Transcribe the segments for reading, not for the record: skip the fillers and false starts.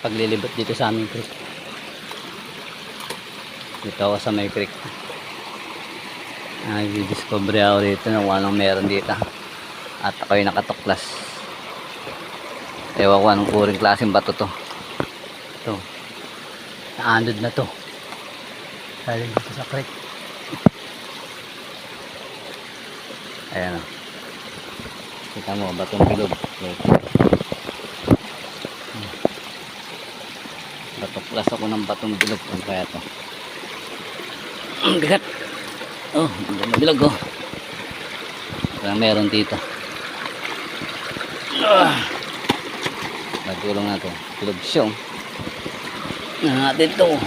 paglilibot dito sa aming creek. Dito ako sa may creek. Nag-discover ako dito na kung anong meron dito. At ako'y nakatuklas. Ewan ko anong kuring klaseng bato to. Ito. Naanod na to. Galing dito sa creek. Ayan o. Kita mo, batong bilog. Batuklas ako ng batong bilog. Ano kaya to? Ang bigat. Oh, ang bilog oh. Parang meron dito. Nagulong natin. Bilog siyong. Natin to.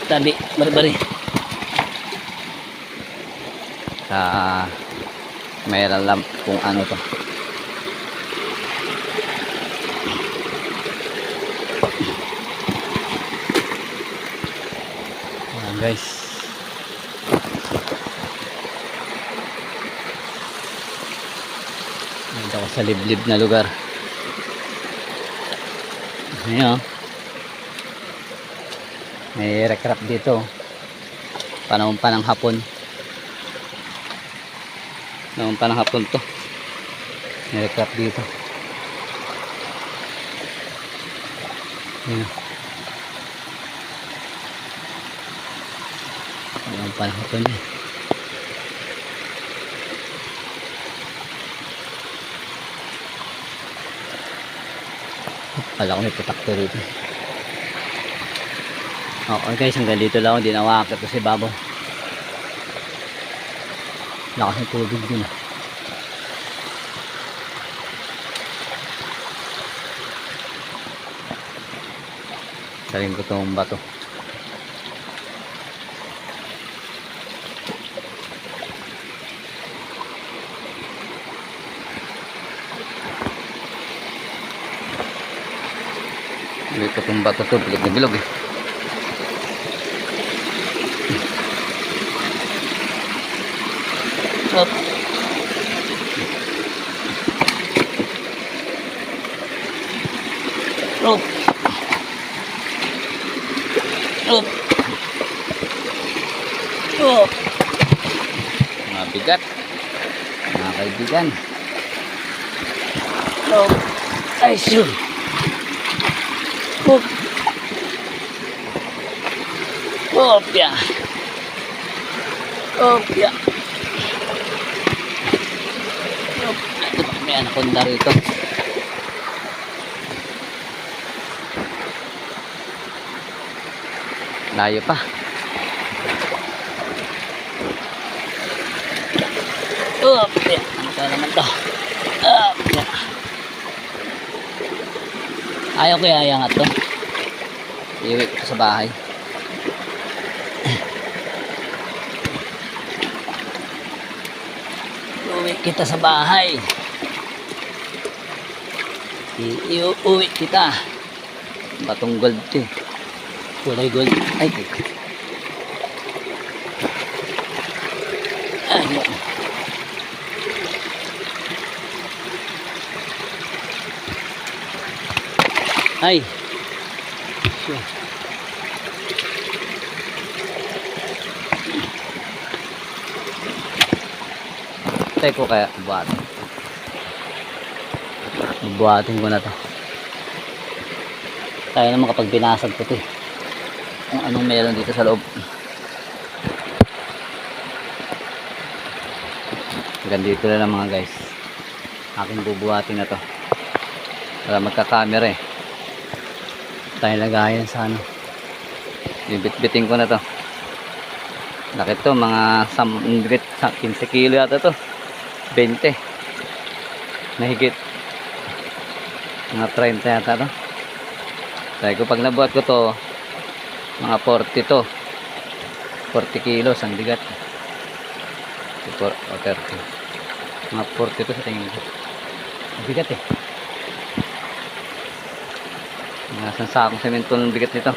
Tabi, bari-bari. Mayroon lang kung ano to. Ayan guys. Nandito ako sa liblib na lugar. Ayan o. May recrap dito. Panahon pa ng hapon. Naman pa ng hapon to. May recrap dito. Ayan. Naman pa ng hapon eh. Kala ko may putakto rito. Okay guys, hanggang dito lang. Hindi nawakit ko si Babo. Lakas ng tubig din. Saling ko itong bato. Hindi ko itong bato ito. Bilog na bilog eh. Up. Up. Up. Up. Mabigat. Mga kaibigan. Up. Ay, sure. Up. Up, ya. Up, ya. May anaconda rito. Layo pa. Oh, yeah. Ano ka naman to? Yeah. Ayaw ko iayangat to. Iuwi ko sa bahay. Iuwi kita sa bahay. Iuwi kita. Batong gold ito eh. Kulay gold. Ay. Ay. Ay. Sure. Tay ko kaya buhatin. Buhatin ko na to. Tayo naman kapag binasag ko ito. Kung anong meron dito sa loob. Hanggang dito na lang mga guys. Aking bubuhatin na to. Para magka-camera eh. Tayo lagayan sa ano. Bibit-bitin ko na to. Laki to, mga 15 kilo yata to. 20. Mahigit. Mga 30 yata to. Sabi ko pag nabuhat ko to, mga 40 to. 40 kilos ang bigat. 30. Mga 40 to sa tingin ko. Ang bigat eh. Mga sakong semento ng bigat nito.